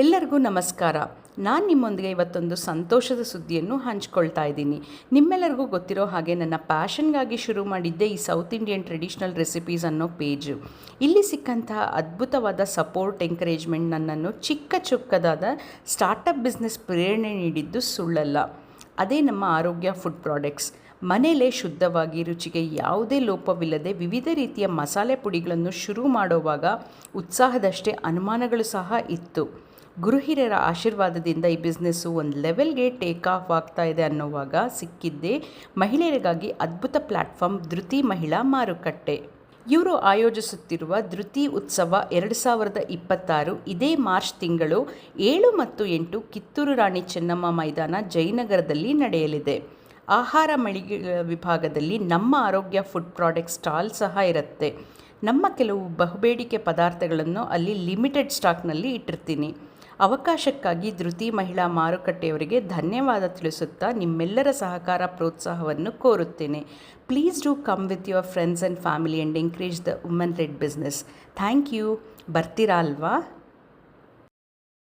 ಎಲ್ಲರಿಗೂ ನಮಸ್ಕಾರ. ನಾನು ನಿಮ್ಮೊಂದಿಗೆ ಇವತ್ತೊಂದು ಸಂತೋಷದ ಸುದ್ದಿಯನ್ನು ಹಂಚ್ಕೊಳ್ತಾ ಇದ್ದೀನಿ. ನಿಮ್ಮೆಲ್ಲರಿಗೂ ಗೊತ್ತಿರೋ ಹಾಗೆ ನನ್ನ ಪ್ಯಾಷನ್ಗಾಗಿ ಶುರು ಮಾಡಿದ್ದೆ ಈ ಸೌತ್ ಇಂಡಿಯನ್ ಟ್ರೆಡಿಷ್ನಲ್ ರೆಸಿಪೀಸ್ ಅನ್ನೋ ಪೇಜು. ಇಲ್ಲಿ ಸಿಕ್ಕಂತಹ ಅದ್ಭುತವಾದ ಸಪೋರ್ಟ್, ಎಂಕರೇಜ್ಮೆಂಟ್ ನನ್ನನ್ನು ಚಿಕ್ಕದಾದ ಸ್ಟಾರ್ಟಪ್ ಬಿಸ್ನೆಸ್ ಪ್ರೇರಣೆ ನೀಡಿದ್ದು ಸುಳ್ಳಲ್ಲ. ಅದೇ ನಮ್ಮ ಆರೋಗ್ಯ ಫುಡ್ ಪ್ರಾಡಕ್ಟ್ಸ್. ಮನೆಯಲ್ಲೇ ಶುದ್ಧವಾಗಿ, ರುಚಿಗೆ ಯಾವುದೇ ಲೋಪವಿಲ್ಲದೆ ವಿವಿಧ ರೀತಿಯ ಮಸಾಲೆ ಪುಡಿಗಳನ್ನು ಶುರು ಮಾಡುವಾಗ ಉತ್ಸಾಹದಷ್ಟೇ ಅನುಮಾನಗಳು ಸಹ ಇತ್ತು. ಗುರುಹಿರಿಯರ ಆಶೀರ್ವಾದದಿಂದ ಈ ಬಿಸ್ನೆಸ್ಸು ಒಂದು ಲೆವೆಲ್ಗೆ ಟೇಕ್ ಆಫ್ ಆಗ್ತಾ ಇದೆ ಅನ್ನೋವಾಗ ಸಿಕ್ಕಿದ್ದೇ ಮಹಿಳೆಯರಿಗಾಗಿ ಅದ್ಭುತ ಪ್ಲ್ಯಾಟ್ಫಾರ್ಮ್ ಧೃತಿ ಮಹಿಳಾ ಮಾರುಕಟ್ಟೆ. ಇವರು ಆಯೋಜಿಸುತ್ತಿರುವ ಧೃತಿ ಉತ್ಸವ 2026 ಇದೇ ಮಾರ್ಚ್ ತಿಂಗಳು 7 ಮತ್ತು 8 ಕಿತ್ತೂರು ರಾಣಿ ಚೆನ್ನಮ್ಮ ಮೈದಾನ ಜಯನಗರದಲ್ಲಿ ನಡೆಯಲಿದೆ. ಆಹಾರ ಮಳಿಗೆಗಳ ವಿಭಾಗದಲ್ಲಿ ನಮ್ಮ ಆರೋಗ್ಯ ಫುಡ್ ಪ್ರಾಡಕ್ಟ್ ಸ್ಟಾಲ್ ಸಹ ಇರುತ್ತೆ. ನಮ್ಮ ಕೆಲವು ಬಹುಬೇಡಿಕೆ ಪದಾರ್ಥಗಳನ್ನು ಅಲ್ಲಿ ಲಿಮಿಟೆಡ್ ಸ್ಟಾಕ್ನಲ್ಲಿ ಇಟ್ಟಿರ್ತೀನಿ. ಅವಕಾಶಕ್ಕಾಗಿ ಧೃತಿ ಮಹಿಳಾ ಮಾರುಕಟ್ಟೆಯವರಿಗೆ ಧನ್ಯವಾದ ತಿಳಿಸುತ್ತಾ ನಿಮ್ಮೆಲ್ಲರ ಸಹಕಾರ ಪ್ರೋತ್ಸಾಹವನ್ನು ಕೋರುತ್ತೇನೆ. Please do come with your friends and family and encourage the women led business. Thank you. ಬರ್ತೀರಾ ಅಲ್ವಾ?